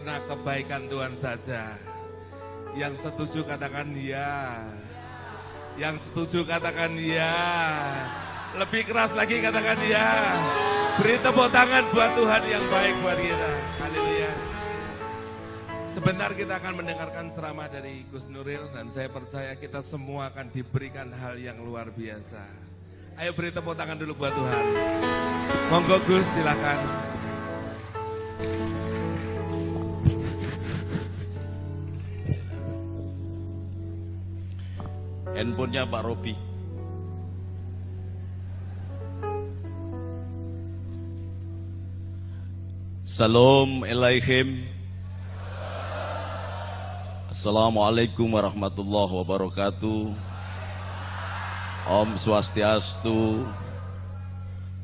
Karena kebaikan Tuhan saja. Yang setuju katakan ya. Yang setuju katakan ya. Lebih keras lagi katakan ya. Beri tepuk tangan buat Tuhan yang baik buat kita. Haleluya. Sebentar kita akan mendengarkan ceramah dari Gus Nuril dan saya percaya kita semua akan diberikan hal yang luar biasa. Ayo beri tepuk tangan dulu buat Tuhan. Monggo Gus, silakan. Handphonenya Pak Robi. Salam alaihim. Assalamualaikum warahmatullahi wabarakatuh. Om Swastiastu.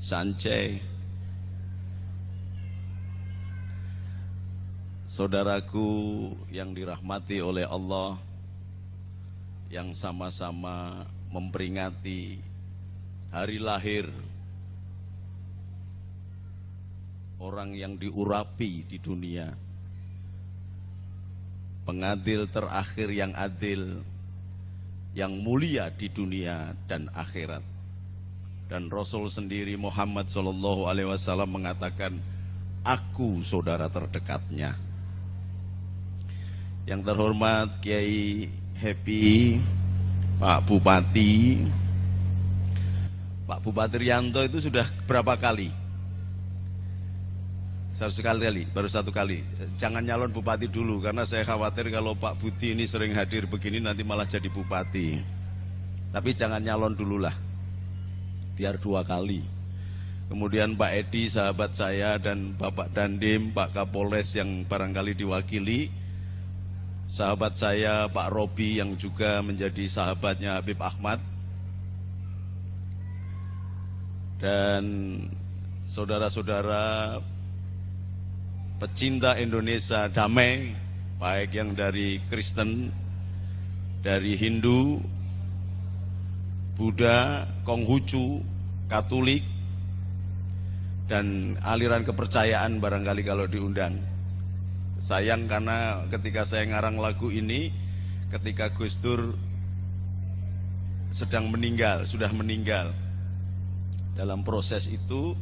Sancai. Saudaraku yang dirahmati oleh Allah, yang sama-sama memperingati hari lahir orang yang diurapi di dunia, pengadil terakhir yang adil, yang mulia di dunia dan akhirat. Dan Rasul sendiri Muhammad SAW mengatakan, aku saudara terdekatnya. Yang terhormat Kiai Happy, Pak Bupati Rianto itu sudah berapa kali? Baru satu kali. Jangan nyalon bupati dulu, karena saya khawatir kalau Pak Budi ini sering hadir begini nanti malah jadi bupati. Tapi jangan nyalon dulu lah, biar 2 kali. Kemudian Pak Edi, sahabat saya, dan Bapak Dandim, Pak Kapolres yang barangkali diwakili, sahabat saya Pak Robi yang juga menjadi sahabatnya Habib Ahmad, dan saudara-saudara pecinta Indonesia damai, baik yang dari Kristen, dari Hindu, Buddha, Konghucu, Katolik, dan aliran kepercayaan barangkali kalau diundang. Sayang karena ketika saya ngarang lagu ini, ketika Gus Dur sudah meninggal. Dalam proses itu,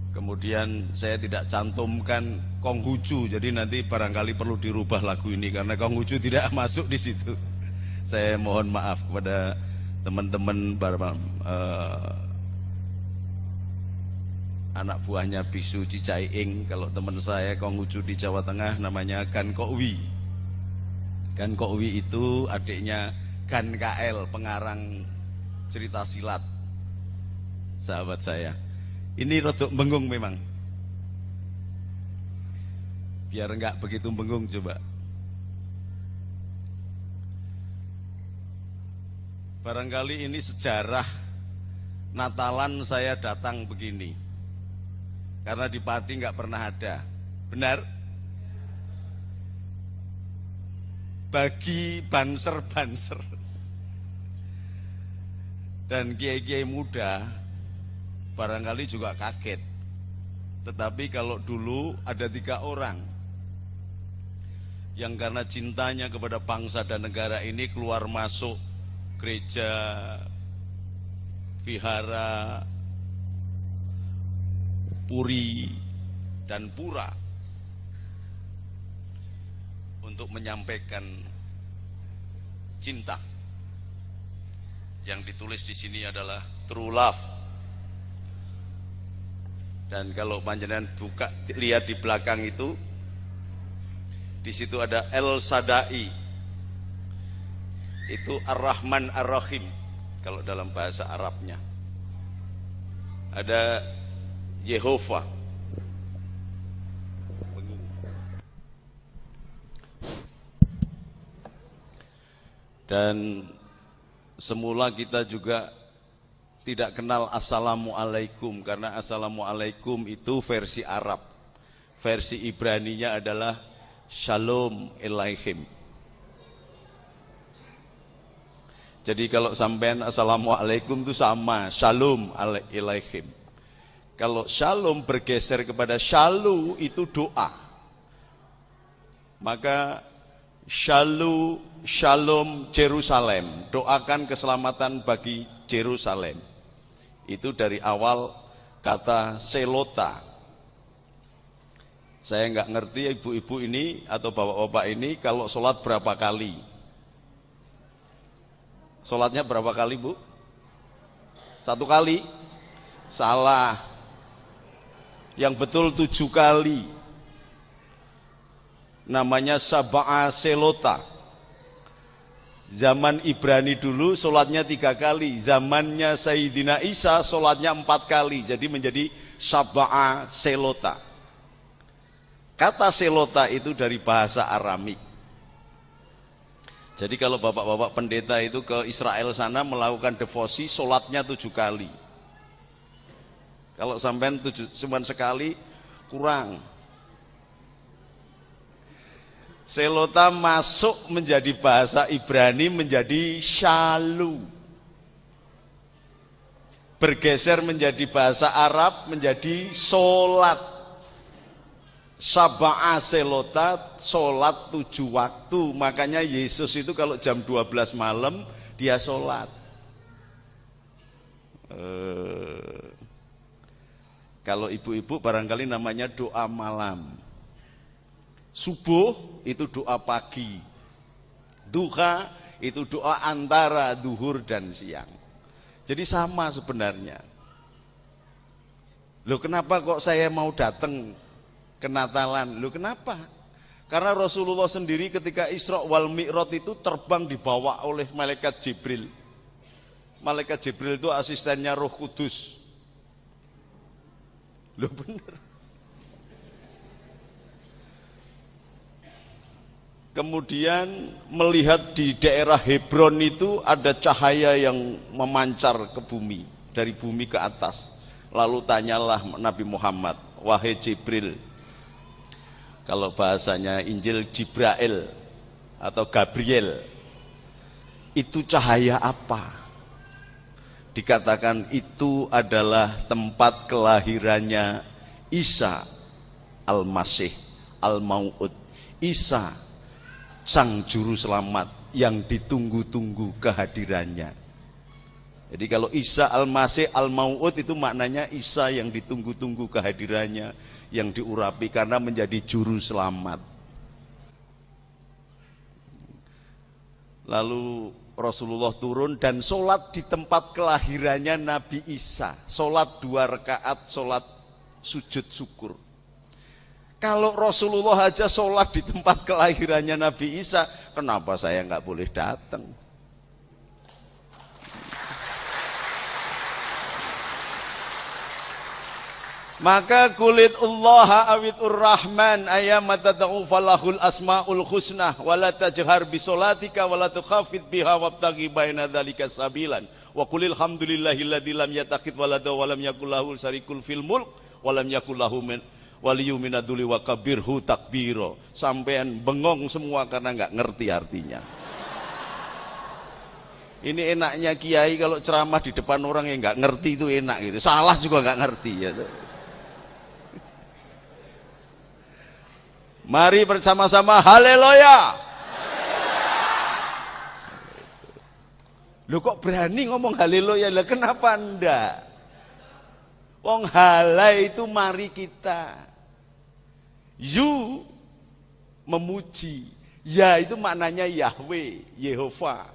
kemudian saya tidak cantumkan Konghucu, jadi nanti barangkali perlu dirubah lagu ini karena Konghucu tidak masuk di situ. Saya mohon maaf kepada teman-teman anak buahnya Bisu Cicai Ing. Kalau teman saya Konghucu di Jawa Tengah namanya Gan Kokwi. Gan Kokwi itu adiknya Gan KL, pengarang cerita silat, sahabat saya. Ini rodok bengung memang, biar enggak begitu bengung coba. Barangkali ini sejarah Natalan saya datang begini, karena di Pati nggak pernah ada. Benar? Bagi banser-banser dan kiai-kiai muda barangkali juga kaget. Tetapi kalau dulu ada 3 orang yang karena cintanya kepada bangsa dan negara ini keluar masuk gereja, vihara, puri, dan pura untuk menyampaikan cinta. Yang ditulis di sini adalah true love. Dan kalau panjenengan buka lihat di belakang itu, di situ ada El Sadai, itu Ar-Rahman Ar-Rahim kalau dalam bahasa Arabnya. Ada Yehova. Dan semula kita juga tidak kenal Assalamualaikum, karena Assalamualaikum itu versi Arab. Versi Ibraninya adalah Shalom Alaihim. Jadi kalau sampean Assalamualaikum itu sama, Shalom Alaihim. Kalau Shalom bergeser kepada Shalom itu doa. Maka Shalom Jerusalem, doakan keselamatan bagi Jerusalem. Itu dari awal kata selota. Saya nggak ngerti ibu-ibu ini atau bapak-bapak ini kalau sholat berapa kali. Sholatnya berapa kali, Bu? 1 kali? Salah. Yang betul 7 kali. Namanya Sab'a Selota. Zaman Ibrani dulu sholatnya 3 kali. Zamannya Sayyidina Isa sholatnya 4 kali. Jadi menjadi Sab'a Selota. Kata selota itu dari bahasa Aramik. Jadi kalau bapak-bapak pendeta itu ke Israel sana melakukan devosi, sholatnya 7 kali. Kalau sampean cuma sekali, kurang. Selota masuk menjadi bahasa Ibrani menjadi shalom. Bergeser menjadi bahasa Arab menjadi sholat. Sab'a selota, sholat 7 waktu. Makanya Yesus itu kalau jam 12 malam dia sholat. Kalau ibu-ibu barangkali namanya doa malam. Subuh itu doa pagi. Duha itu doa antara duhur dan siang. Jadi sama sebenarnya. Loh kenapa kok saya mau datang ke Natalan? Loh kenapa? Karena Rasulullah sendiri ketika Isra wal Mi'raj itu terbang dibawa oleh malaikat Jibril. Malaikat Jibril itu asistennya Roh Kudus. Loh bener. Kemudian melihat di daerah Hebron itu ada cahaya yang memancar ke bumi, dari bumi ke atas. Lalu tanyalah Nabi Muhammad, wahai Jibril, kalau bahasanya Injil Jibrail atau Gabriel, itu cahaya apa? Dikatakan itu adalah tempat kelahirannya Isa Al-Masih Al-Mau'ud. Isa sang juru selamat yang ditunggu-tunggu kehadirannya. Jadi kalau Isa Al-Masih Al-Mau'ud itu maknanya Isa yang ditunggu-tunggu kehadirannya, yang diurapi karena menjadi juru selamat. Lalu Rasulullah turun dan sholat di tempat kelahirannya Nabi Isa. Sholat 2 rakaat, sholat sujud syukur. Kalau Rasulullah aja sholat di tempat kelahirannya Nabi Isa, kenapa saya nggak boleh datang? Maka kulit Allah awitur rahman ayyamat tad'u falahul asmaul husna wala tajhar bisolatika wala tukhafid biha wabtaghi baina dzalika sabilan wa qulil hamdulillahilladzi lam yattakhidh walada wa lam yakul lahu syarikun fil mulk wa lam yakul lahu waliyun minaduli wa kabirhu takbiro. Sampean bengong semua karena enggak ngerti artinya. Ini enaknya kiai kalau ceramah di depan orang yang enggak ngerti itu enak gitu. Salah juga enggak ngerti ya. Mari bersama-sama haleluya. Loh kok berani ngomong haleluya? Lah kenapa enggak? Wong halai itu mari kita. Yu memuji. Ya itu maknanya Yahweh, Yehova.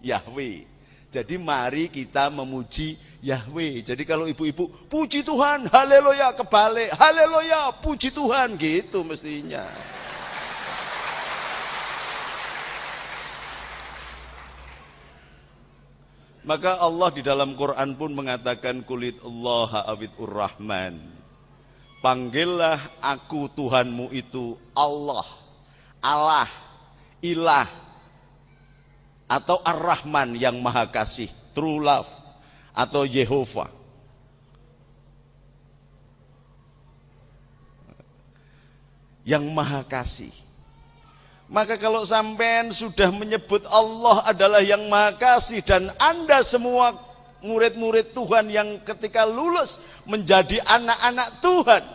Yahweh. Jadi mari kita memuji Yahweh. Jadi kalau ibu-ibu puji Tuhan, haleluya, kebalik, haleluya, puji Tuhan, gitu mestinya. Maka Allah di dalam Quran pun mengatakan kulit Allah awidur rahman. Panggillah aku Tuhanmu itu Allah, Allah, ilah, atau Ar-Rahman yang maha kasih, true love, atau Yehova. Yang maha kasih. Maka kalau sampean sudah menyebut Allah adalah yang maha kasih, dan Anda semua murid-murid Tuhan yang ketika lulus menjadi anak-anak Tuhan,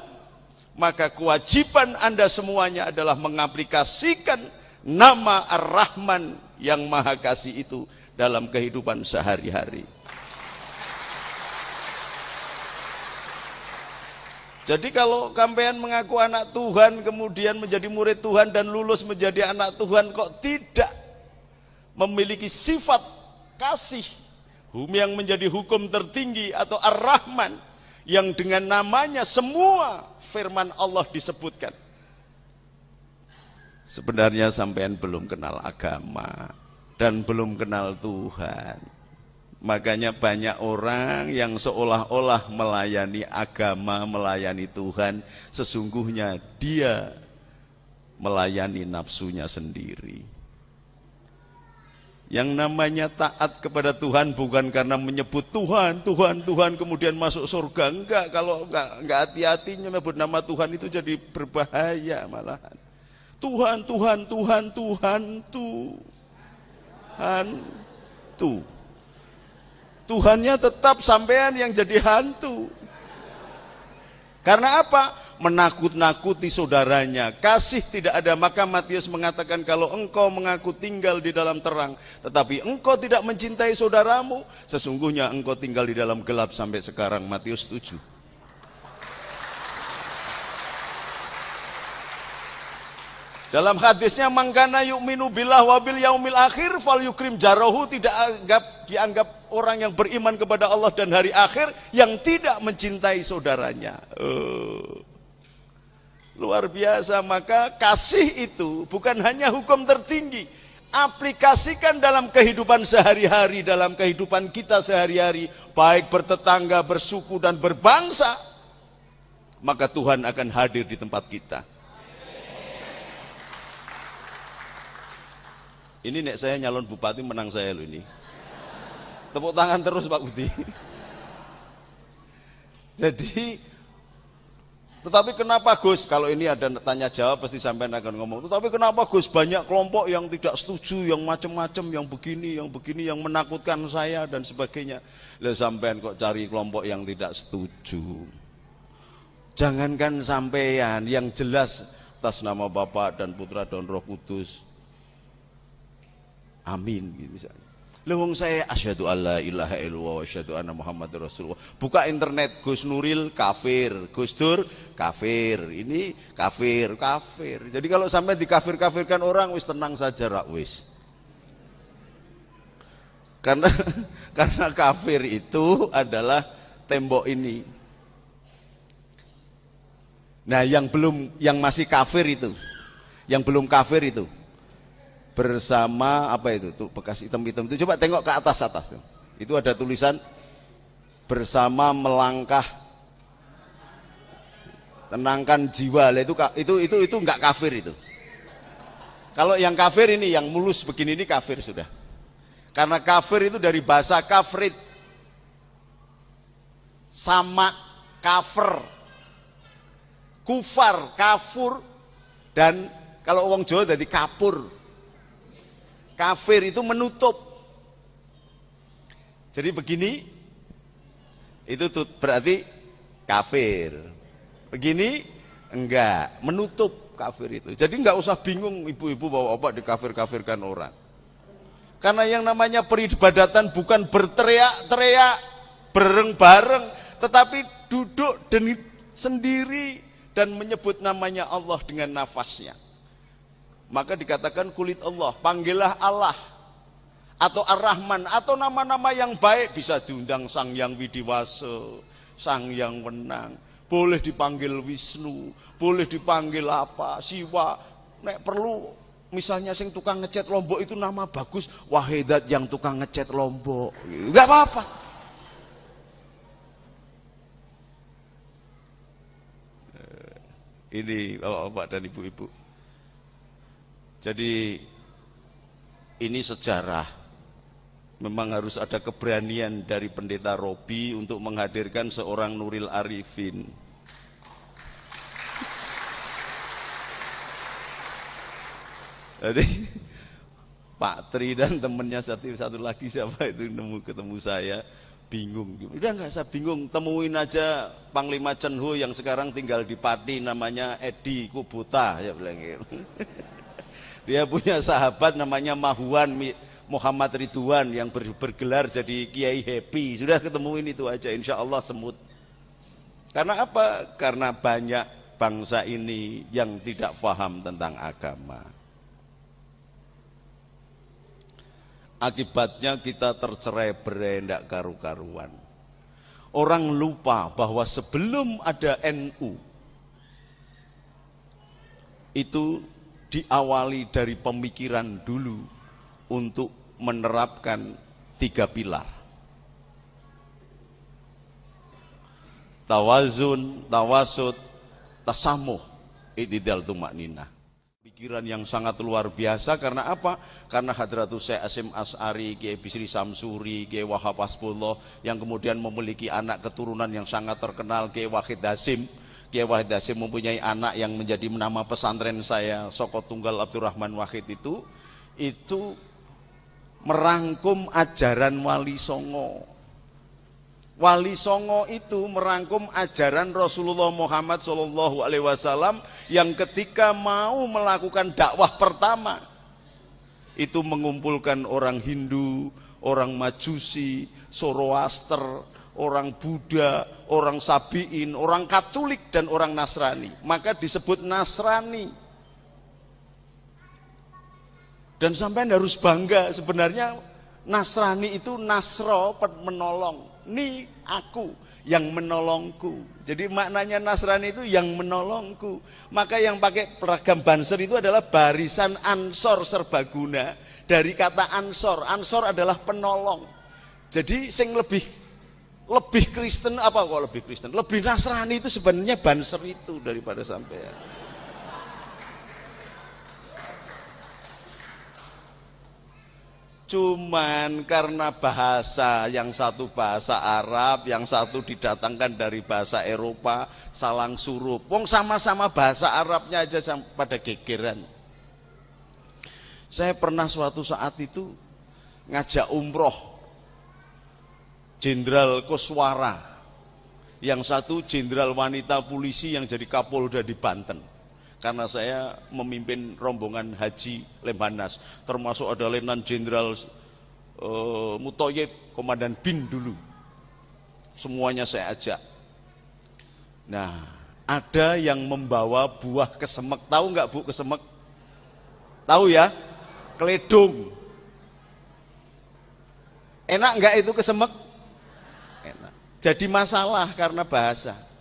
maka kewajiban Anda semuanya adalah mengaplikasikan nama Ar-Rahman yang Maha Kasih itu dalam kehidupan sehari-hari. Jadi kalau sampean mengaku anak Tuhan, kemudian menjadi murid Tuhan dan lulus menjadi anak Tuhan, kok tidak memiliki sifat kasih yang menjadi hukum tertinggi atau Ar-Rahman, yang dengan namanya semua firman Allah disebutkan, sebenarnya sampean belum kenal agama dan belum kenal Tuhan. Makanya banyak orang yang seolah-olah melayani agama, melayani Tuhan, sesungguhnya dia melayani nafsunya sendiri. Yang namanya taat kepada Tuhan bukan karena menyebut Tuhan, Tuhan, Tuhan kemudian masuk surga. Enggak, kalau enggak hati-hati menyebut nama Tuhan itu jadi berbahaya malahan. Tuhan, Tuhan, Tuhan, Tuhan, Tuhan, Tuhan. Tuhannya tetap sampean yang jadi hantu. Karena apa? Menakut-nakuti saudaranya. Kasih tidak ada. Maka Matius mengatakan, kalau engkau mengaku tinggal di dalam terang, tetapi engkau tidak mencintai saudaramu, sesungguhnya engkau tinggal di dalam gelap sampai sekarang. Matius 7. Dalam hadisnya, mangkana yu'minu billah wa bil yaumil akhir fal yukrim jarahu, tidak dianggap orang yang beriman kepada Allah dan hari akhir yang tidak mencintai saudaranya. Luar biasa. Maka kasih itu bukan hanya hukum tertinggi, aplikasikan dalam kehidupan sehari-hari, dalam kehidupan kita sehari-hari, baik bertetangga, bersuku dan berbangsa, maka Tuhan akan hadir di tempat kita. Ini nek saya nyalon bupati, menang saya loh ini. Tepuk tangan terus Pak Budi. Jadi, tetapi kenapa Gus? Kalau ini ada tanya jawab pasti sampai akan ngomong. Tetapi kenapa Gus banyak kelompok yang tidak setuju, yang macam-macam, yang begini, yang menakutkan saya dan sebagainya. Lah sampean kok cari kelompok yang tidak setuju. Jangankan sampean, yang jelas atas nama Bapa dan Putra dan Roh Kudus. Amin gitu misalnya. Lewong saya asyhadu alla ilaha illallah wa asyhadu anna Muhammadar Rasulullah. Buka internet, Gus Nuril kafir, Gus Dur kafir, ini kafir. Jadi kalau sampai dikafir-kafirkan orang, wis tenang saja rak wis. Karena kafir itu adalah tembok ini. Nah, yang masih kafir itu, yang belum kafir itu, bersama apa itu tuh bekas hitam-hitam itu, coba tengok ke atas tuh. Itu ada tulisan bersama melangkah tenangkan jiwa. Itu enggak kafir itu. Kalau yang kafir ini, yang mulus begini ini kafir sudah. Karena kafir itu dari bahasa kafrit, sama kafir, kufar, kafur, dan kalau wong Jawa jadi kapur. Kafir itu menutup. Jadi begini, itu berarti kafir. Begini, enggak, menutup kafir itu. Jadi enggak usah bingung ibu-ibu bahwa apa dikafir-kafirkan orang. Karena yang namanya peribadatan bukan berteriak-teriak, bareng-bareng, tetapi duduk sendiri dan menyebut namanya Allah dengan nafasnya. Maka dikatakan kulit Allah, panggillah Allah atau Ar-Rahman atau nama-nama yang baik. Bisa diundang Sang Yang Widiwasa, Sang Yang Wenang, boleh dipanggil Wisnu, boleh dipanggil apa, Siwa. Nek perlu misalnya sing tukang ngecat Lombok itu nama bagus, Wahidat yang tukang ngecat Lombok, enggak apa-apa. Ini Bapak dan Ibu-ibu. Jadi ini sejarah. Memang harus ada keberanian dari Pendeta Robi untuk menghadirkan seorang Nuril Arifin. Jadi Pak Tri dan temannya satu lagi siapa itu ketemu saya, bingung. Udah nggak usah bingung, temuin aja Panglima Chen Ho yang sekarang tinggal di Pati, namanya Edi Kubuta, ya bilang gitu. Dia punya sahabat namanya Muhammad Ridwan yang bergelar jadi Kiai Happy. Sudah ketemuin itu aja, insya Allah semut. Karena apa? Karena banyak bangsa ini yang tidak paham tentang agama. Akibatnya kita tercerai-berai, tidak karu-karuan. Orang lupa bahwa sebelum ada NU, itu diawali dari pemikiran dulu untuk menerapkan 3 pilar. Tawazun, tawasud, tasamuh, i'tidal tumakninah. Pikiran yang sangat luar biasa. Karena apa? Karena Hadratus Syekh Hasyim Asy'ari, Kiai Bisri Samsuri, Kiai Wahab Hasbullah, yang kemudian memiliki anak keturunan yang sangat terkenal, Kiai Wahid Hasyim. Kiai Wahid Hasyim mempunyai anak yang menjadi nama pesantren saya, Soko Tunggal Abdurrahman Wahid, itu merangkum ajaran Wali Songo. Wali Songo itu merangkum ajaran Rasulullah Muhammad SAW yang ketika mau melakukan dakwah pertama itu mengumpulkan orang Hindu, orang Majusi, Zoroaster, orang Buddha, orang Sabi'in, orang Katolik dan orang Nasrani. Maka disebut Nasrani. Dan sampean harus bangga, sebenarnya Nasrani itu Nasro, menolong. Ini aku yang menolongku. Jadi maknanya Nasrani itu yang menolongku. Maka yang pakai seragam Banser itu adalah barisan Ansor Serbaguna. Dari kata Ansor, Ansor adalah penolong. Jadi sing lebih Kristen, apa kok lebih Kristen? Lebih Nasrani itu sebenarnya Banser itu daripada sampean. Cuman karena bahasa, yang satu bahasa Arab, yang satu didatangkan dari bahasa Eropa, salang surup. Wong sama-sama bahasa Arabnya aja pada gegeran. Saya pernah suatu saat itu ngajak umroh Jenderal Koswara, yang satu jenderal wanita polisi yang jadi Kapolda di Banten. Karena saya memimpin rombongan haji Lemhanas, termasuk ada Letnan Jenderal Mutoyib, Komandan BIN dulu. Semuanya saya ajak. Nah, ada yang membawa buah kesemek. Tahu nggak Bu kesemek? Tahu ya? Keledung. Enak nggak itu kesemek? Enak. Jadi masalah karena bahasa.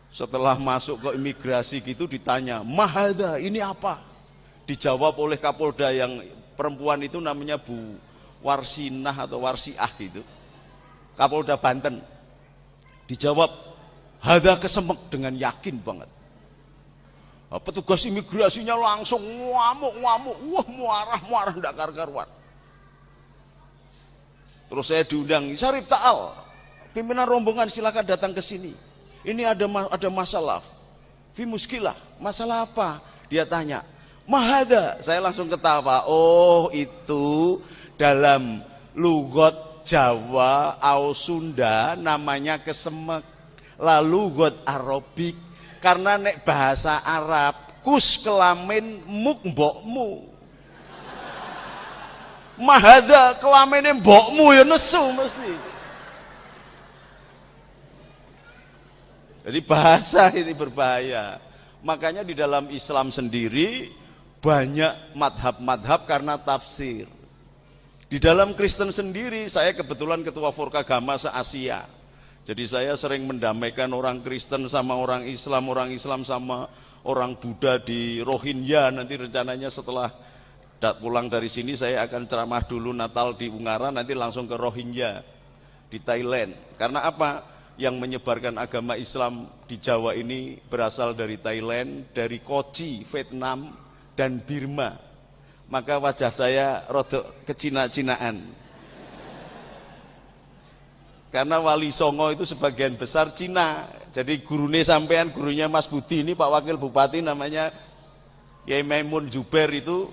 Setelah masuk ke imigrasi gitu ditanya, "Mahada, ini apa?" Dijawab oleh Kapolda yang perempuan itu namanya Bu Warsinah atau Warsiah gitu. Kapolda Banten. Dijawab, "Hada kesemek," dengan yakin banget. Nah, petugas imigrasinya langsung ngamuk-ngamuk, wah muarah ndak karu-karuan. Terus saya diundang, "Syarif Ta'al, pimpinan rombongan silakan datang ke sini. Ini ada masalah, fi muskilah." Masalah apa? Dia tanya. "Mahada." Saya langsung ketawa. Oh, itu dalam lugot Jawa atau Sunda namanya kesemek. Lalu lugot Arabik, karena nek bahasa Arab kus kelamin muk mbokmu. Mahada kelamine mbokmu ya nesu mesti. Jadi bahasa ini berbahaya. Makanya di dalam Islam sendiri banyak madhab-madhab karena tafsir. Di dalam Kristen sendiri, saya kebetulan ketua Forkagama se-Asia. Jadi saya sering mendamaikan orang Kristen sama orang Islam sama orang Buddha di Rohingya. Nanti rencananya setelah pulang dari sini saya akan ceramah dulu Natal di Ungaran, nanti langsung ke Rohingya di Thailand. Karena apa? Yang menyebarkan agama Islam di Jawa ini berasal dari Thailand, dari Kochi, Vietnam, dan Birma. Maka wajah saya rodok kecina-cinaan. Karena Wali Songo itu sebagian besar Cina. Jadi gurunya sampean, gurunya Mas Budi ini Pak Wakil Bupati namanya Yai Maimun Jubair, itu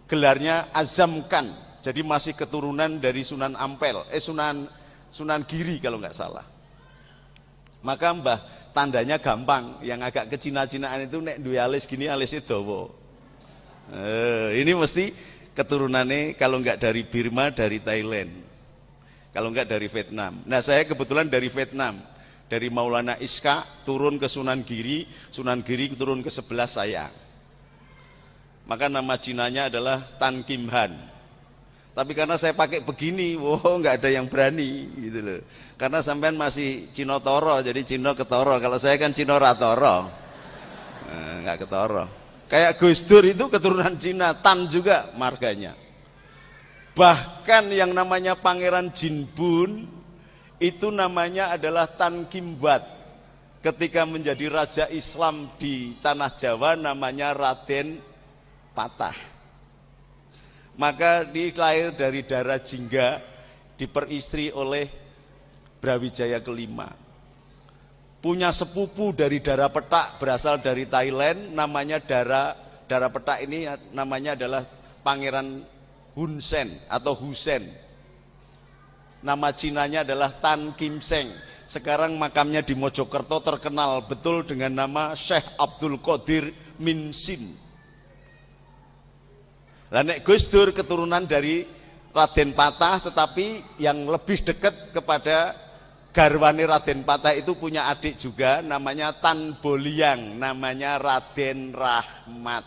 gelarnya Azam Khan. Jadi masih keturunan dari Sunan Ampel, Sunan Giri kalau nggak salah. Maka Mbah tandanya gampang, yang agak kecina-cinaan itu nek duwe alis gini alisnya dawa. Ini mesti keturunannya kalau nggak dari Burma, dari Thailand. Kalau nggak dari Vietnam. Nah saya kebetulan dari Vietnam. Dari Maulana Iska turun ke Sunan Giri turun ke sebelah saya. Maka nama Cinanya adalah Tan Kim Han. Tapi karena saya pakai begini, nggak ada yang berani gitu loh. Karena sampean masih Cino Toro, jadi Cino ketoro. Kalau saya kan Cino Ratoro, nggak ketoro. Kayak Gus Dur itu keturunan Cina, Tan juga marganya. Bahkan yang namanya Pangeran Jinbun itu namanya adalah Tan Kim Wat. Ketika menjadi raja Islam di tanah Jawa namanya Raden Patah. Maka dilahir dari darah Jingga, diperistri oleh Brawijaya kelima. Punya sepupu dari darah Petak berasal dari Thailand, namanya darah Petak ini namanya adalah Pangeran Hun Sen atau Husen. Nama Cinanya adalah Tan Kim Seng. Sekarang makamnya di Mojokerto terkenal betul dengan nama Syekh Abdul Qadir Min Sin. Lah nek Gus Dur keturunan dari Raden Patah, tetapi yang lebih dekat kepada garwane Raden Patah itu punya adik juga namanya Tan Boliang, namanya Raden Rahmat.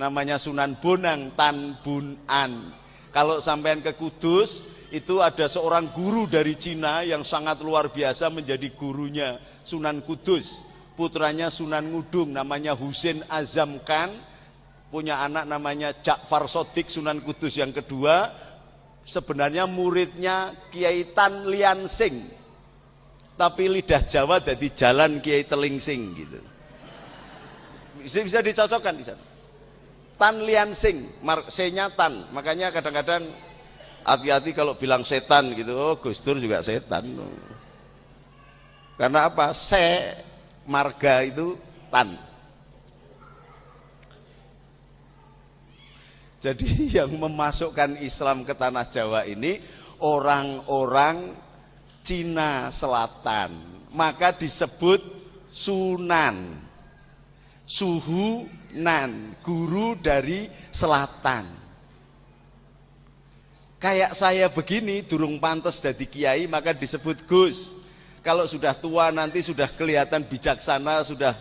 Namanya Sunan Bonang, Tan Bunan. Kalau sampean ke Kudus itu ada seorang guru dari Cina yang sangat luar biasa menjadi gurunya Sunan Kudus. Putranya Sunan Ngudung namanya Husin Azam Khan, punya anak namanya Ja'far Sodik Sunan Kudus yang kedua, sebenarnya muridnya Kiai Tan Lian Sing, tapi lidah Jawa jadi Jalan Kiai Telingsing gitu. Bisa dicocokkan di sana. Tan Lian Sing, C-nya Tan, makanya kadang-kadang hati-hati kalau bilang setan gitu. Gus Dur juga setan. Karena apa? Marga itu Tan. Jadi yang memasukkan Islam ke tanah Jawa ini orang-orang Cina Selatan, maka disebut Sunan, Suhunan, guru dari selatan. Kayak saya begini durung pantes jadi kiai maka disebut Gus. Kalau sudah tua nanti sudah kelihatan bijaksana, sudah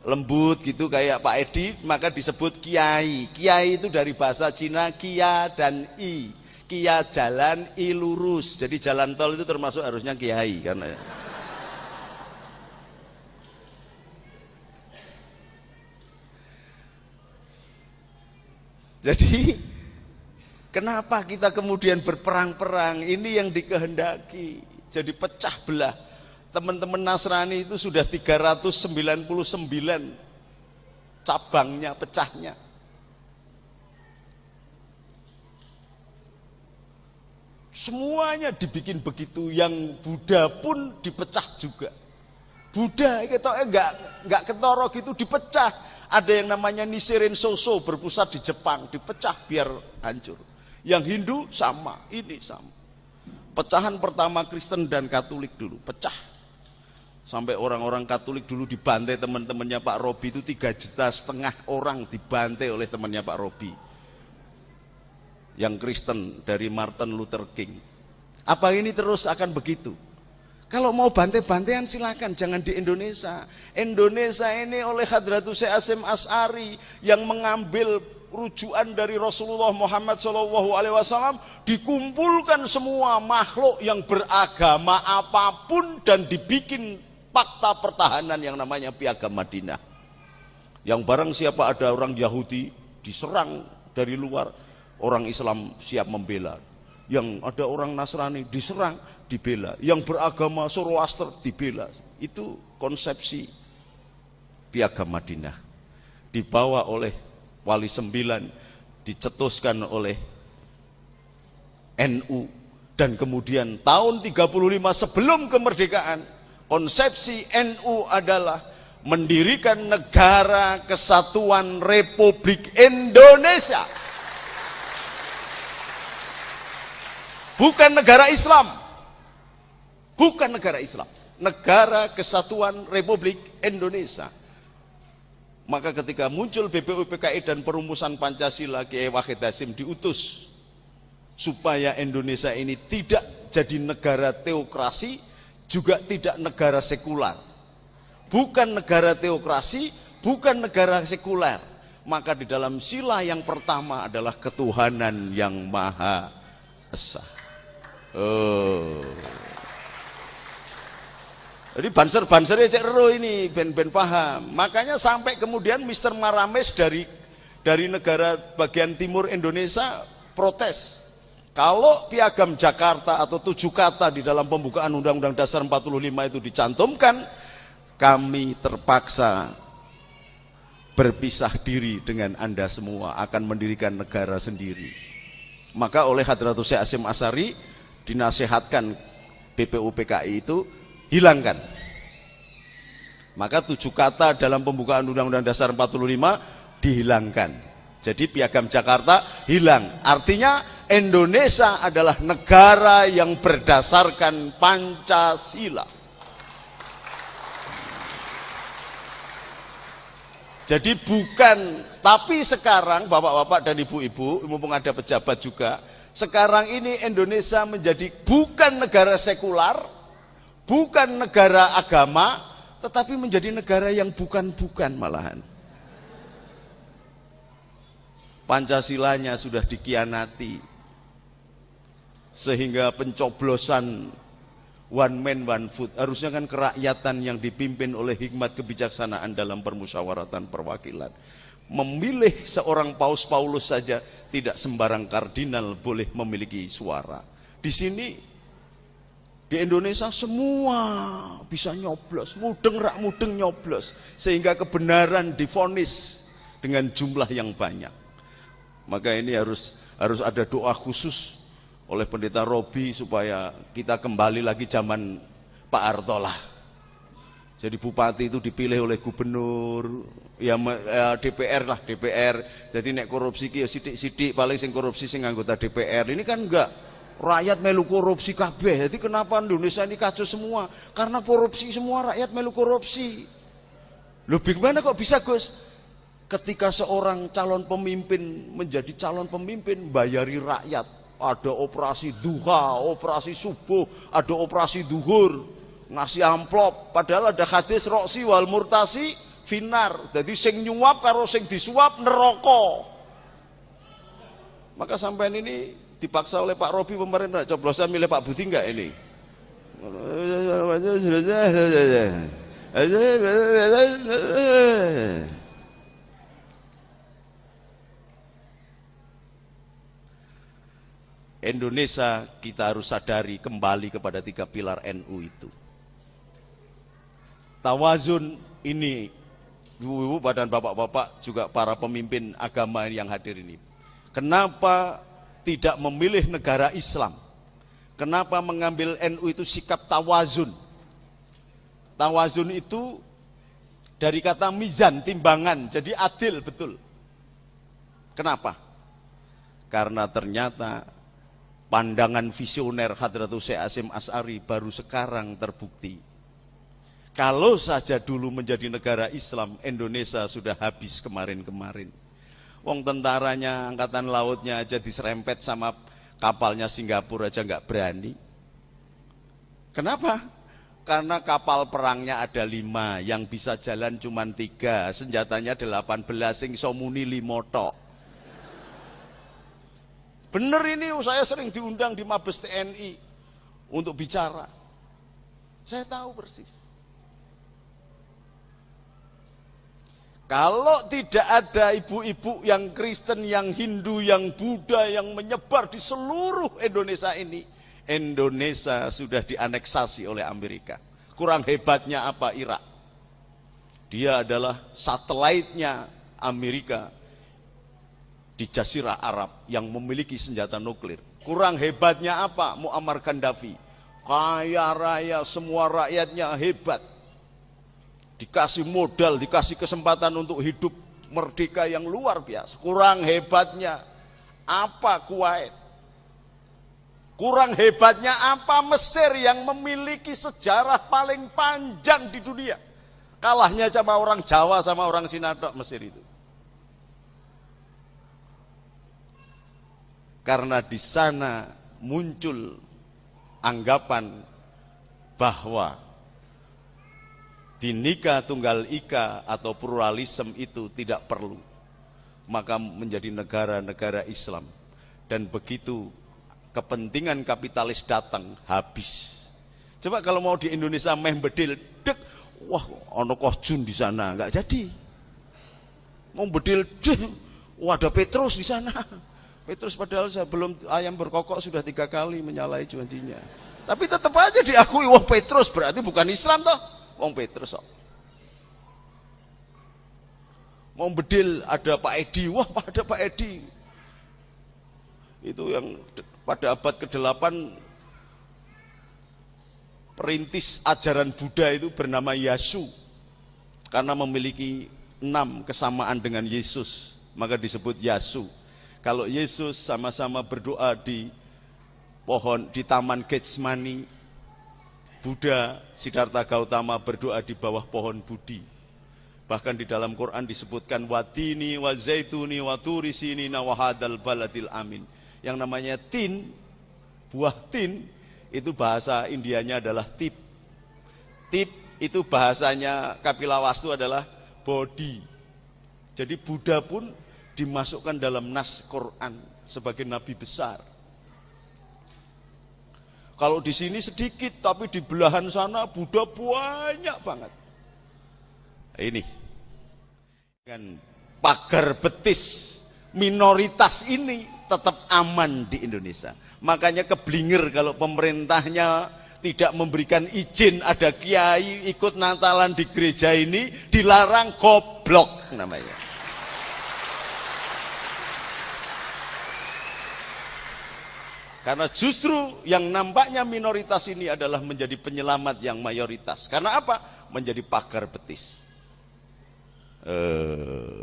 lembut gitu kayak Pak Edi, maka disebut kiai. Kiai itu dari bahasa Cina kia dan i. Kia jalan, i lurus. Jadi jalan tol itu termasuk harusnya kiai karena jadi kenapa kita kemudian berperang-perang? Ini yang dikehendaki. Jadi pecah belah. Teman-teman Nasrani itu sudah 399 cabangnya, pecahnya. Semuanya dibikin begitu, yang Buddha pun dipecah juga. Buddha enggak ketoro gitu, dipecah. Ada yang namanya Nichiren Shosho berpusat di Jepang, dipecah biar hancur. Yang Hindu sama, ini sama. Pecahan pertama Kristen dan Katolik dulu, pecah. Sampai orang-orang Katolik dulu dibantai teman-temannya Pak Robi itu 3,5 juta orang dibantai oleh temannya Pak Robi. Yang Kristen dari Martin Luther King. Apa ini terus akan begitu? Kalau mau bantai-bantaian silakan, jangan di Indonesia. Indonesia ini oleh Hadratus Syekh Hasyim Asy'ari yang mengambil rujukan dari Rasulullah Muhammad SAW, dikumpulkan semua makhluk yang beragama apapun dan dibikin fakta pertahanan yang namanya Piagam Madinah. Yang barang siapa ada orang Yahudi diserang dari luar, orang Islam siap membela. Yang ada orang Nasrani diserang, dibela. Yang beragama Zoroaster dibela. Itu konsepsi Piagam Madinah. Dibawa oleh Wali Sembilan, dicetuskan oleh NU, dan kemudian tahun 35 sebelum kemerdekaan, konsepsi NU adalah mendirikan negara kesatuan Republik Indonesia. Bukan negara Islam. Bukan negara Islam. Negara Kesatuan Republik Indonesia. Maka ketika muncul BPUPKI dan perumusan Pancasila, Kiai Wahid Hasyim diutus supaya Indonesia ini tidak jadi negara teokrasi, juga tidak negara sekular. Bukan negara teokrasi, bukan negara sekuler. Maka di dalam sila yang pertama adalah ketuhanan yang Maha Esa. Jadi banser-bansernya cek ero ini ben paham. Makanya sampai kemudian Mr. Marames dari negara bagian timur Indonesia protes. Kalau Piagam Jakarta atau 7 kata di dalam pembukaan Undang-Undang Dasar 45 itu dicantumkan, kami terpaksa berpisah diri dengan Anda semua, akan mendirikan negara sendiri. Maka oleh Hadratus Syekh Hasyim Asy'ari dinasihatkan BPUPKI itu hilangkan. Maka 7 kata dalam pembukaan Undang-Undang Dasar 45 dihilangkan. Jadi Piagam Jakarta hilang. Artinya Indonesia adalah negara yang berdasarkan Pancasila. Jadi bukan, tapi sekarang bapak-bapak dan ibu-ibu, mumpung ada pejabat juga, sekarang ini Indonesia menjadi bukan negara sekular, bukan negara agama, tetapi menjadi negara yang bukan-bukan malahan. Pancasilanya sudah dikhianati, sehingga pencoblosan one man one vote harusnya kan kerakyatan yang dipimpin oleh hikmat kebijaksanaan dalam permusyawaratan perwakilan. Memilih seorang Paus Paulus saja tidak sembarang kardinal boleh memiliki suara. Di sini di Indonesia semua bisa nyoblos, mudeng rak mudeng nyoblos, sehingga kebenaran divonis dengan jumlah yang banyak. Maka ini harus ada doa khusus oleh Pendeta Robi supaya kita kembali lagi zaman Pak Harto lah. Jadi bupati itu dipilih oleh gubernur, ya DPR lah, DPR. Jadi nek korupsi ki ya sidik-sidik, paling sing korupsi sing anggota DPR. Ini kan enggak, rakyat melu korupsi kabeh. Jadi kenapa Indonesia ini kacau semua? Karena korupsi semua, rakyat melu korupsi. Loh bagaimana kok bisa, Gus? Ketika seorang calon pemimpin menjadi calon pemimpin, bayari rakyat. Ada operasi duha, operasi subuh, ada operasi duhur, ngasih amplop. Padahal ada hadis roksi wal murtasi finar. Jadi sing nyuap karo sing disuap neraka. Maka sampean ini dipaksa oleh Pak Robi pemerintah, coblosan milih Pak Budi enggak ini? Indonesia kita harus sadari kembali kepada 3 pilar NU itu. Tawazun ini, ibu-ibu dan bapak-bapak juga para pemimpin agama yang hadir ini. Kenapa tidak memilih negara Islam? Kenapa mengambil NU itu sikap tawazun? Tawazun itu dari kata mizan, timbangan, jadi adil betul. Kenapa? Karena ternyata pandangan visioner Hadratus Syekh Hasyim Asy'ari baru sekarang terbukti. Kalau saja dulu menjadi negara Islam, Indonesia sudah habis kemarin-kemarin. Wong tentaranya, angkatan lautnya aja diserempet sama kapalnya Singapura aja nggak berani. Kenapa? Karena kapal perangnya ada 5, yang bisa jalan cuma 3, senjatanya 18, sing somuni 5 tok. Bener ini, saya sering diundang di Mabes TNI untuk bicara. Saya tahu persis. Kalau tidak ada ibu-ibu yang Kristen, yang Hindu, yang Buddha, yang menyebar di seluruh Indonesia ini, Indonesia sudah dianeksasi oleh Amerika. Kurang hebatnya apa Irak? Dia adalah satelitnya Amerika di Jazirah Arab yang memiliki senjata nuklir. Kurang hebatnya apa? Muammar Gaddafi, kaya raya, semua rakyatnya hebat. dikasih modal, dikasih kesempatan untuk hidup merdeka yang luar biasa. Kurang hebatnya apa Kuwait? Kurang hebatnya apa Mesir yang memiliki sejarah paling panjang di dunia? Kalahnya sama orang Jawa sama orang Cina tok Mesir itu. Karena di sana muncul anggapan bahwa Bhinneka Tunggal Ika atau pluralisme itu tidak perlu. Maka menjadi negara-negara Islam. Dan begitu kepentingan kapitalis datang, habis. Coba kalau mau di Indonesia meh bedil, dek, wah ono Kohjun di sana, nggak jadi. Mau bedil, dek, wah ada Petrus di sana. Petrus padahal sebelum ayam berkokok sudah 3 kali menyalahi janjinya. Tapi tetap aja diakui, wah Petrus berarti bukan Islam toh. Wong Petrus kok. Mau bedil ada Pak Edi, wah ada Pak Edi. Itu yang pada abad ke-8 perintis ajaran Buddha itu bernama Yasu. Karena memiliki 6 kesamaan dengan Yesus, maka disebut Yasu. Kalau Yesus sama-sama berdoa di pohon di Taman Getsemani, Buddha Siddhartha Gautama berdoa di bawah pohon Budi. Bahkan di dalam Quran disebutkan watini wa zaituni wa turisini wa hadzal baladil amin. Yang namanya tin, buah tin itu bahasa Indianya adalah tip. Tip itu bahasanya Kapilawastu adalah body. Jadi Buddha pun dimasukkan dalam nas Quran sebagai nabi besar. Kalau di sini sedikit, tapi di belahan sana Buddha banyak banget. Ini kan pagar betis minoritas ini tetap aman di Indonesia. Makanya keblinger kalau pemerintahnya tidak memberikan izin ada kiai ikut Natalan di gereja ini, dilarang, goblok namanya. Karena justru yang nampaknya minoritas ini adalah menjadi penyelamat yang mayoritas. Karena apa? Menjadi pagar betis.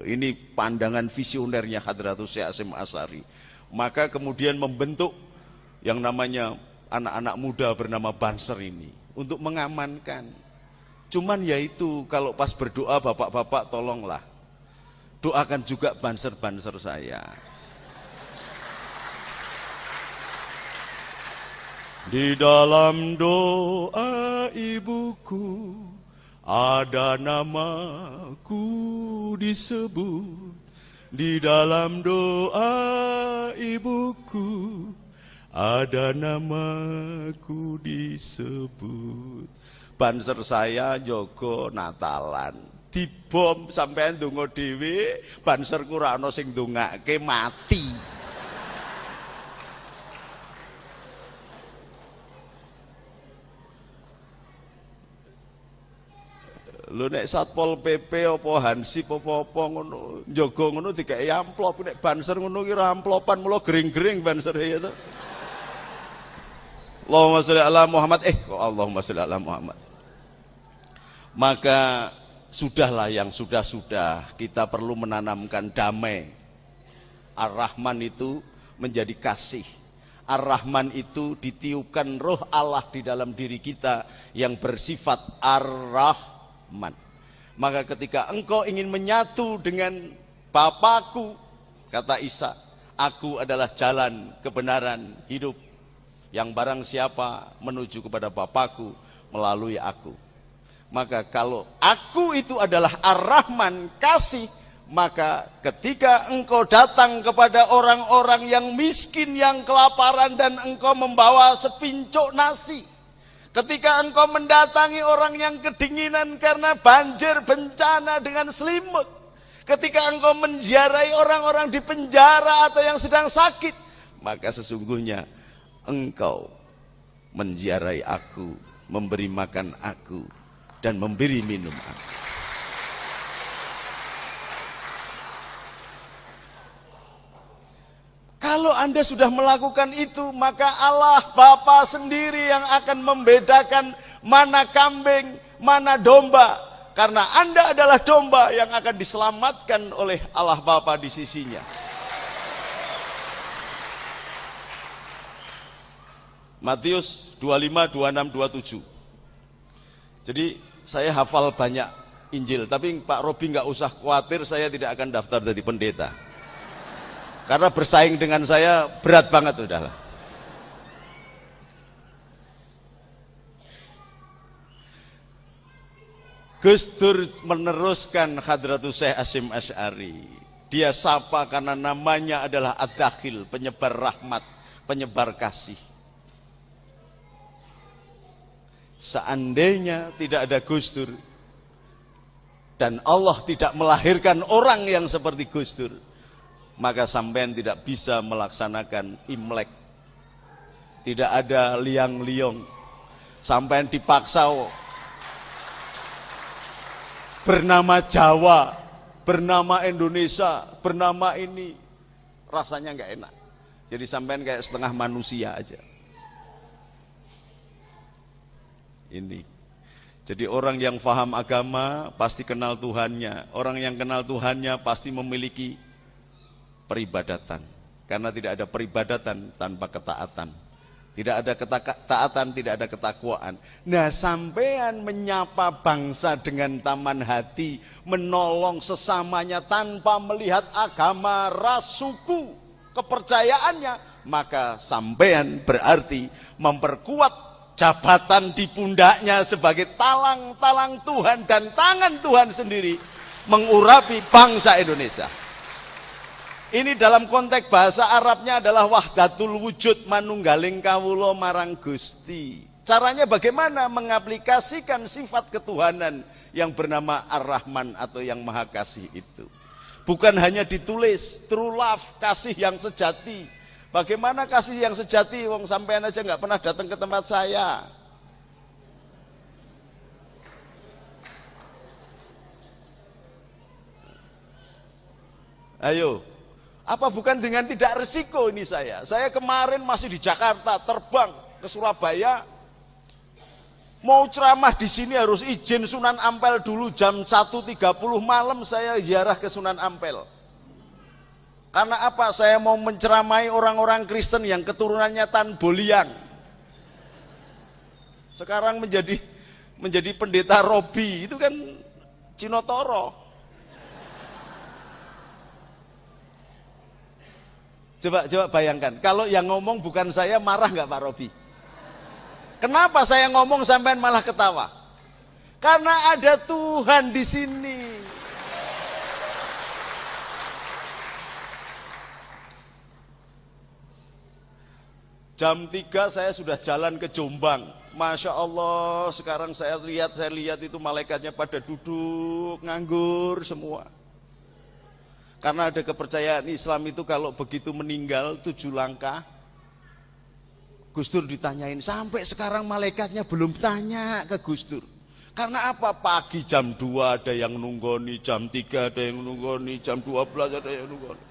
Ini pandangan visionernya Hadratus Syekh Hasyim Asy'ari. Maka kemudian membentuk yang namanya anak-anak muda bernama Banser ini untuk mengamankan. Cuman yaitu kalau pas berdoa bapak-bapak tolonglah doakan juga Banser-Banser saya. Di dalam doa ibuku ada namaku disebut. Di dalam doa ibuku ada namaku disebut. Banser saya Jogo Natalan dibom sampean ndonga dhewe, banserku ora ana sing ndongake mati. Lho nek Satpol PP apa Hansip apa ngono njaga ngono dikeki amplop, nek banser ngono ki ora amplopan, mula gering-gering banser ya to. Allahumma sholli ala Muhammad Allahumma sholli ala Muhammad. Maka sudahlah yang sudah-sudah, kita perlu menanamkan damai. Ar-Rahman itu menjadi kasih. Ar-Rahman itu ditiupkan roh Allah di dalam diri kita yang bersifat Ar-Rahman. Maka ketika engkau ingin menyatu dengan Bapakku, kata Isa, aku adalah jalan, kebenaran, hidup. Yang barang siapa menuju kepada Bapakku melalui aku. Maka kalau aku itu adalah Ar-Rahman, kasih, maka ketika engkau datang kepada orang-orang yang miskin, yang kelaparan, dan engkau membawa sepincuk nasi, ketika engkau mendatangi orang yang kedinginan karena banjir bencana dengan selimut, ketika engkau menziarahi orang-orang di penjara atau yang sedang sakit, maka sesungguhnya engkau menziarahi aku, memberi makan aku, dan memberi minum aku. Kalau Anda sudah melakukan itu, maka Allah Bapa sendiri yang akan membedakan mana kambing, mana domba. Karena Anda adalah domba yang akan diselamatkan oleh Allah Bapa di sisinya. Matius 25, 26, 27. Jadi saya hafal banyak Injil, tapi Pak Robi nggak usah khawatir, saya tidak akan daftar jadi pendeta. Karena bersaing dengan saya berat banget udahlah. Gus Dur meneruskan Hadratus Syekh Hasyim Asy'ari. Dia sapa karena namanya adalah Ad-Dakhil, penyebar rahmat, penyebar kasih. Seandainya tidak ada Gus Dur dan Allah tidak melahirkan orang yang seperti Gus Dur, maka sampean tidak bisa melaksanakan Imlek. Tidak ada liang-liong. Sampean dipaksa bernama Jawa, bernama Indonesia, bernama ini, rasanya nggak enak. Jadi sampean kayak setengah manusia aja. Ini. Jadi orang yang faham agama pasti kenal Tuhannya. Orang yang kenal Tuhannya pasti memiliki peribadatan. Karena tidak ada peribadatan tanpa ketaatan. Tidak ada ketaatan, tidak ada ketakwaan. Nah, sampean menyapa bangsa dengan taman hati, menolong sesamanya tanpa melihat agama, ras, suku, kepercayaannya, maka sampean berarti memperkuat jabatan di pundaknya sebagai talang-talang Tuhan dan tangan Tuhan sendiri mengurapi bangsa Indonesia. Ini dalam konteks bahasa Arabnya adalah wahdatul wujud, manunggaling kawula marang Gusti. Caranya bagaimana mengaplikasikan sifat ketuhanan yang bernama Ar-Rahman atau yang Maha Kasih itu. Bukan hanya ditulis, true love, kasih yang sejati. Bagaimana kasih yang sejati? Wong sampean aja nggak pernah datang ke tempat saya. Ayo, apa bukan dengan tidak resiko ini saya? Saya kemarin masih di Jakarta, terbang ke Surabaya. Mau ceramah di sini harus izin Sunan Ampel dulu jam 1.30 malam saya ziarah ke Sunan Ampel. Karena apa? Saya mau menceramai orang-orang Kristen yang keturunannya Tan Boliang. Sekarang menjadi pendeta Robi, itu kan Cinotoro. Coba bayangkan, kalau yang ngomong bukan saya, marah nggak Pak Robi? Kenapa saya ngomong sampean malah ketawa? Karena ada Tuhan di sini. Jam 3 saya sudah jalan ke Jombang. Masya Allah, sekarang saya lihat itu malaikatnya pada duduk, nganggur semua. Karena ada kepercayaan Islam itu kalau begitu meninggal 7 langkah, Gus Dur ditanyain, sampai sekarang malaikatnya belum tanya ke Gus Dur. Karena apa? Pagi jam 2 ada yang nunggoni, jam 3 ada yang nunggoni, jam 12 ada yang nunggoni.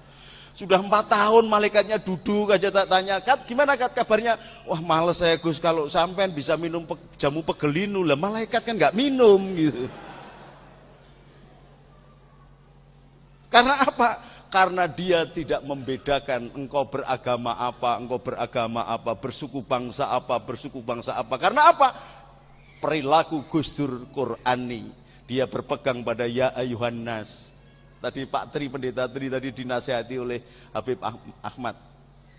Sudah 4 tahun malaikatnya duduk aja tak tanya, Kat gimana Kat kabarnya? Wah males saya Gus, kalau sampean bisa minum jamu pegelinu, lah malaikat kan nggak minum gitu. Karena apa? Karena dia tidak membedakan engkau beragama apa, bersuku bangsa apa. Karena apa? Perilaku Gus Dur Qur'ani. Dia berpegang pada ya ayuhan nas. Tadi Pak Tri, Pendeta Tri tadi dinasihati oleh Habib Ahmad.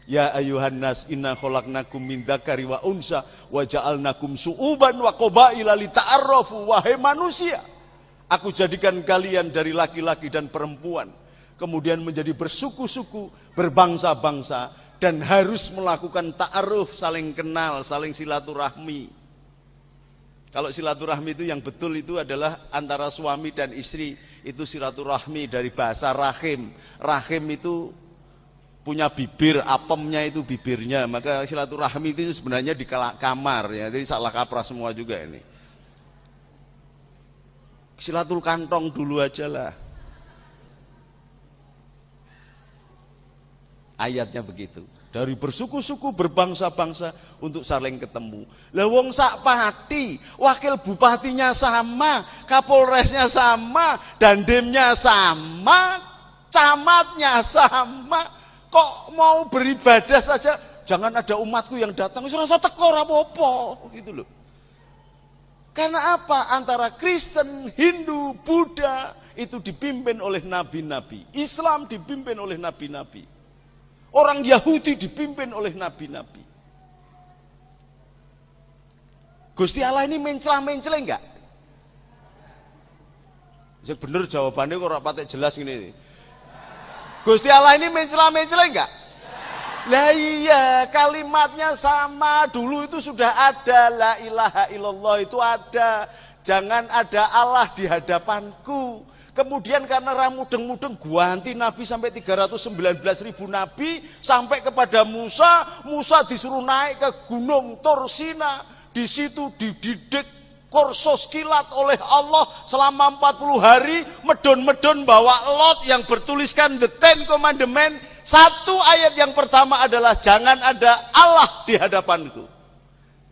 Ya ayuhan nas inna khalaqnakum min dzakari wa unsa wa ja'alnakum su'uban wa qabaila lita'arrafu. Wahai manusia, aku jadikan kalian dari laki-laki dan perempuan, kemudian menjadi bersuku-suku, berbangsa-bangsa, dan harus melakukan ta'aruf, saling kenal, saling silaturahmi. Kalau silaturahmi itu yang betul itu adalah antara suami dan istri, itu silaturahmi dari bahasa rahim. Rahim itu punya bibir, apemnya itu bibirnya, maka silaturahmi itu sebenarnya di kamar ya, jadi salah kaprah semua juga ini. Silatul kantong dulu aja lah. Ayatnya begitu. dari bersuku-suku, berbangsa-bangsa untuk saling ketemu. Lah wong sak pati, wakil bupatinya sama, kapolresnya sama, dandemnya sama, camatnya sama. Kok mau beribadah saja jangan ada umatku yang datang, wis rasa teko ora apa-apa gitu loh. Karena apa? Antara Kristen, Hindu, Buddha itu dipimpin oleh nabi-nabi. Islam dipimpin oleh nabi-nabi. Orang Yahudi dipimpin oleh nabi-nabi. Gusti Allah ini mencela-mencela enggak? Ya bener jawabannya kok ora patek jelas gini. Gusti Allah ini mencela-mencela enggak? Lah iya, kalimatnya sama. Dulu itu sudah ada, la ilaha illallah itu ada. Jangan ada Allah di hadapanku. Kemudian karena ramudeng-mudeng ganti Nabi sampai 319.000 Nabi. Sampai kepada Musa. Musa disuruh naik ke gunung Tursina. Di situ dididik kursus kilat oleh Allah selama 40 hari. Medon-medon bawa lot yang bertuliskan The Ten Commandments. Satu ayat yang pertama adalah jangan ada Allah di hadapanku.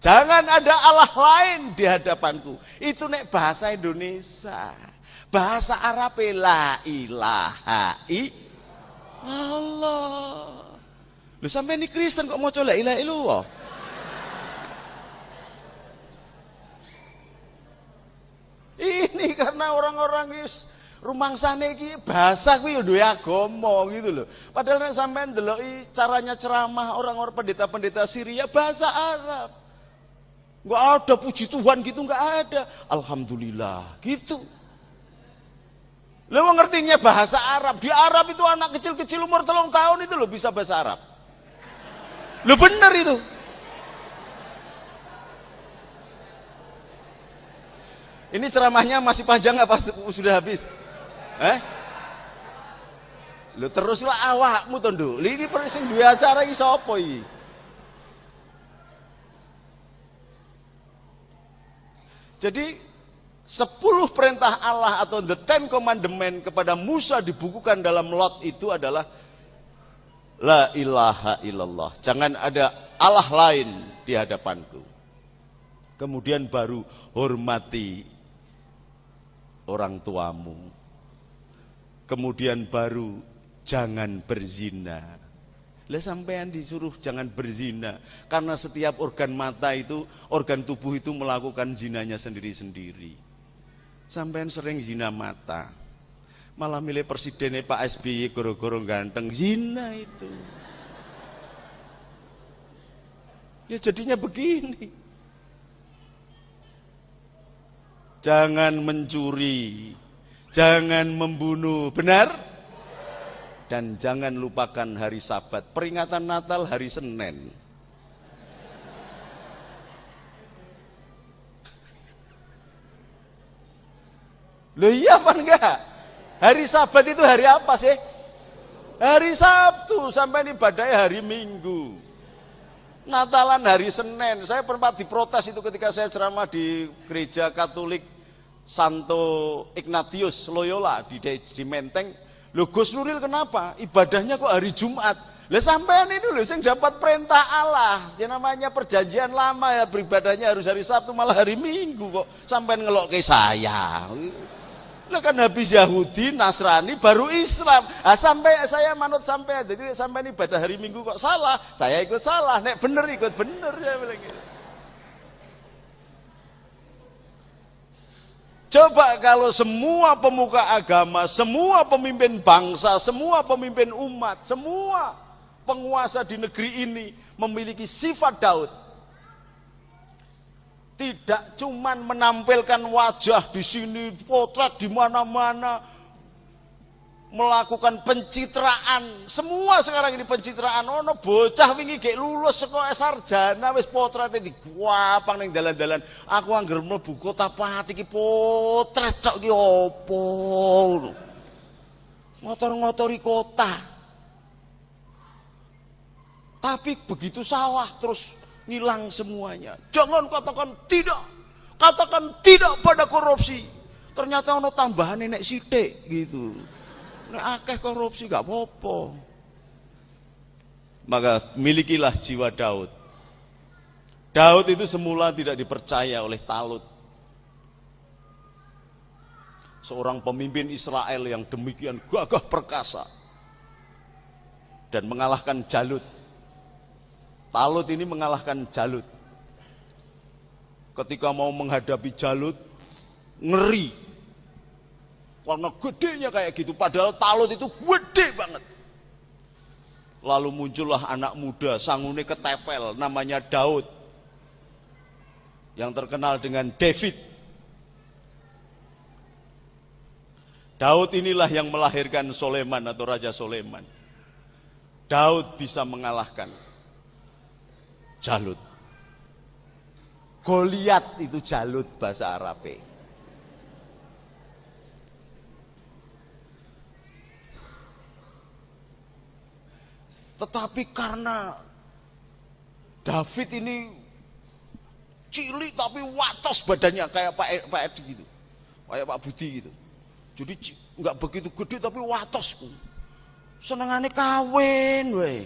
Jangan ada Allah lain di hadapanku. Itu nek bahasa Indonesia. Bahasa Arab la ilaha illallah. Lu sampai ini Kristen kok mau la ilaha illallah? Ini karena orang-orang rumangsane iki bahasa kuwi yo duwe agama gitu loh. Padahal nek sampean ndeloki caranya ceramah orang-orang pendeta-pendeta Syria bahasa Arab. Enggak ada puji Tuhan gitu, enggak ada. Alhamdulillah gitu. Lu ngertinya bahasa Arab. Di Arab itu anak kecil-kecil umur 3 tahun itu loh bisa bahasa Arab. Lu bener itu. Ini ceramahnya masih panjang apa sudah habis? Lu teruslah awakmu to, Nduk. Ini sing duwe acara iki sapa iki? Jadi 10 perintah Allah atau The Ten Commandments kepada Musa dibukukan dalam lot itu adalah la ilaha illallah. Jangan ada Allah lain di hadapanku. Kemudian baru hormati orang tuamu. Kemudian baru jangan berzina. Lah sampean disuruh jangan berzina karena setiap organ mata itu, organ tubuh itu melakukan zinanya sendiri-sendiri. Sampean sering zina mata. Malah milih presidennya Pak SBY goro-goro ganteng, zina itu. Ya jadinya begini. Jangan mencuri. Jangan membunuh, benar? Dan jangan lupakan hari Sabat. Peringatan Natal hari Senin. Loh iya apa enggak? Hari Sabat itu hari apa sih? Hari Sabtu, sampai ibadahnya hari Minggu. Natalan hari Senin. Saya pernah diprotes itu ketika saya ceramah di gereja Katolik Santo Ignatius Loyola di Menteng. Loh Gus Nuril kenapa? Ibadahnya kok hari Jumat? Lah sampean ini loh yang dapat perintah Allah. Yang namanya perjanjian lama ya beribadahnya harus hari Sabtu malah hari Minggu kok. Sampean ngelok ke saya. Lah kan habis Yahudi, Nasrani baru Islam. Sampai saya manut sampean. Jadi sampean ibadah hari Minggu kok salah. Saya ikut salah. Nek bener ikut bener ya bilang gitu. Coba kalau semua pemuka agama, semua pemimpin bangsa, semua pemimpin umat, semua penguasa di negeri ini memiliki sifat Daud. Tidak cuman menampilkan wajah di sini, potret di mana-mana, melakukan pencitraan. Semua sekarang ini pencitraan. Ono bocah wingi gek lulus sekolah sarjana wis potrete diguapang ning dalan-dalan. Aku angger mlebu Kota Pati iki potret tok iki opo? Ngotor-ngotori kota. Tapi begitu salah terus ngilang semuanya. Jangan katakan tidak. Katakan tidak pada korupsi. Ternyata ono tambahan nek sithik gitu. Nek akeh korupsi gak apa-apa. maka milikilah jiwa Daud. Daud itu semula tidak dipercaya oleh Talut, seorang pemimpin Israel yang demikian gagah perkasa dan mengalahkan Jalut. Talut ini mengalahkan Jalut. Ketika mau menghadapi Jalut, ngeri karena gedenya kayak gitu, padahal Talut itu gede banget. Lalu muncullah anak muda, sangune ketepel, namanya Daud, yang terkenal dengan David. Daud inilah yang melahirkan Soleman atau Raja Soleman. Daud bisa mengalahkan Jalut. Goliat itu Jalut bahasa Arabnya. Tetapi karena David ini cilik tapi watos badannya kayak Pak Edi gitu, kayak Pak Budi gitu. Jadi nggak begitu gede tapi watos. Senengannya kawin, weh.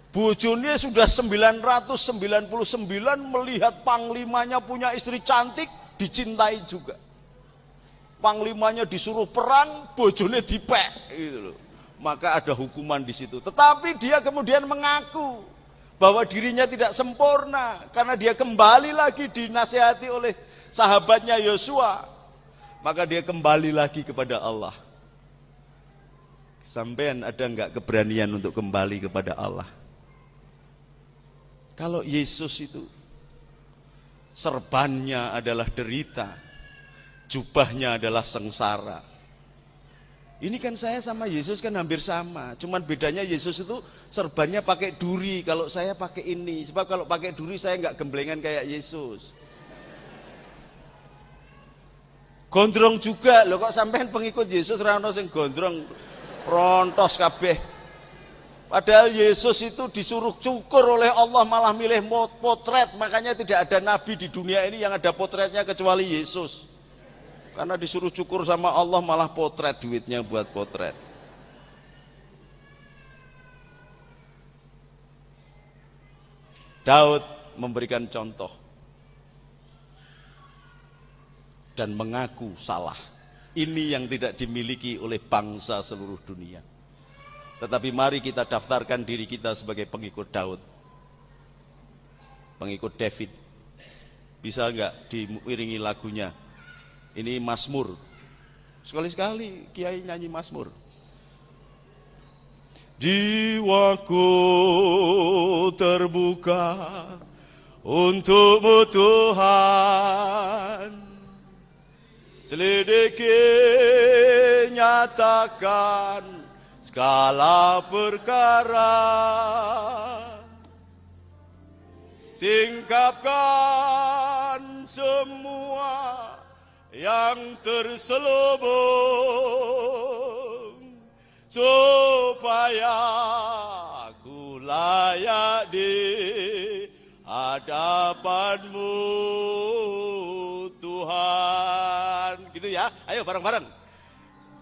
Bojone sudah 999 melihat panglimanya punya istri cantik, dicintai juga. Panglimanya disuruh perang, bojone dipek, gitu loh. Maka ada hukuman di situ. Tetapi dia kemudian mengaku bahwa dirinya tidak sempurna karena dia kembali lagi dinasihati oleh sahabatnya Yosua. Maka dia kembali lagi kepada Allah. Sampean ada enggak keberanian untuk kembali kepada Allah? Kalau Yesus itu serbannya adalah derita, jubahnya adalah sengsara. Ini kan saya sama Yesus kan hampir sama, cuman bedanya Yesus itu serbannya pakai duri, kalau saya pakai ini. Sebab kalau pakai duri saya nggak gemblengan kayak Yesus. Gondrong juga, loh kok sampean pengikut Yesus ra ono sing gondrong, prontos kabeh. Padahal Yesus itu disuruh cukur oleh Allah malah milih potret, makanya tidak ada nabi di dunia ini yang ada potretnya kecuali Yesus. Karena disuruh cukur sama Allah malah potret, duitnya buat potret. Daud memberikan contoh dan mengaku salah. Ini yang tidak dimiliki oleh bangsa seluruh dunia. Tetapi mari kita daftarkan diri kita sebagai pengikut Daud, pengikut David. Bisa enggak diiringi lagunya? Ini Mazmur. Sekali-sekali Kiai nyanyi Mazmur. Jiwaku terbuka untukmu Tuhan, selidiki nyatakan segala perkara, singkapkan semua yang terselubung, supaya aku layak di hadapanmu Tuhan. Gitu ya, ayo bareng-bareng.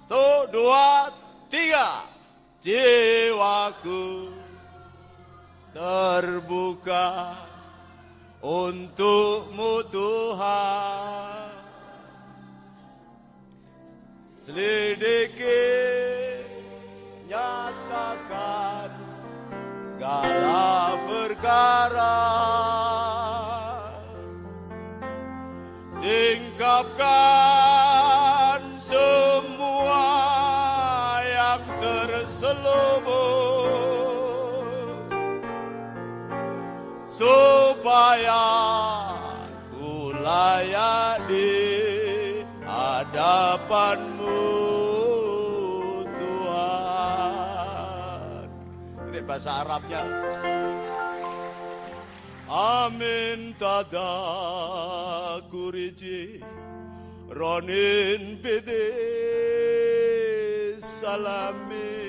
1, 2, 3. Jiwaku terbuka untukmu Tuhan, selidiki nyatakan segala perkara, singkapkan semua yang terselubung, supaya ku layak di hadapanmu Tuhan. Ini bahasa Arabnya. Amin tada kuriji ronin bede salami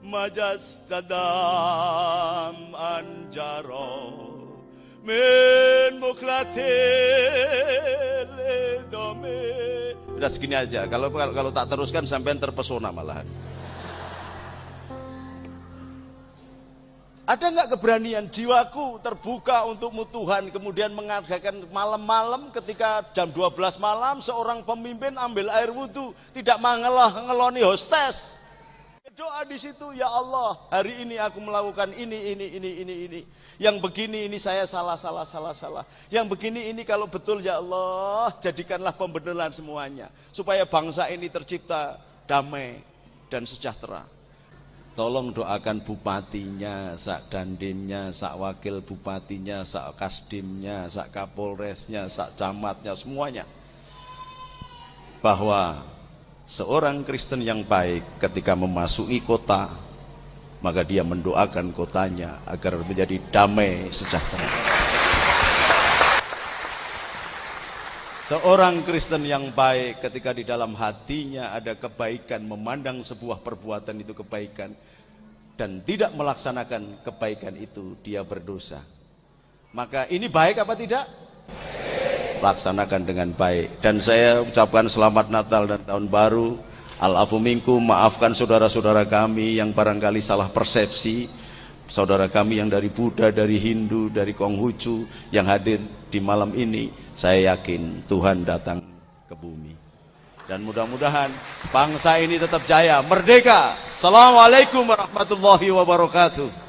majas tadam anjaro min muklatil dome. Udah segini aja. Kalau tak teruskan sampean terpesona malahan. Ada nggak keberanian jiwaku terbuka untukmu Tuhan, kemudian mengadakan malam-malam ketika jam 12 malam seorang pemimpin ambil air wudhu, tidak ngeloni hostes. Doa di situ, ya Allah, hari ini aku melakukan ini. Yang begini ini saya salah. Yang begini ini kalau betul ya Allah, jadikanlah pembenaran semuanya. Supaya bangsa ini tercipta damai dan sejahtera. Tolong doakan bupatinya, sak dandinnya, sak wakil bupatinya, sak kasdimnya, sak kapolresnya, sak camatnya, semuanya. Bahwa seorang Kristen yang baik ketika memasuki kota, maka dia mendoakan kotanya agar menjadi damai sejahtera. Seorang Kristen yang baik ketika di dalam hatinya ada kebaikan, memandang sebuah perbuatan itu kebaikan dan tidak melaksanakan kebaikan itu, dia berdosa. Maka ini baik apa tidak? Laksanakan dengan baik. Dan saya ucapkan selamat Natal dan Tahun Baru. Al-afu minkum, maafkan saudara-saudara kami yang barangkali salah persepsi. Saudara kami yang dari Buddha, dari Hindu, dari Konghucu yang hadir di malam ini, saya yakin Tuhan datang ke bumi. Dan mudah-mudahan bangsa ini tetap jaya, merdeka. Assalamualaikum warahmatullahi wabarakatuh.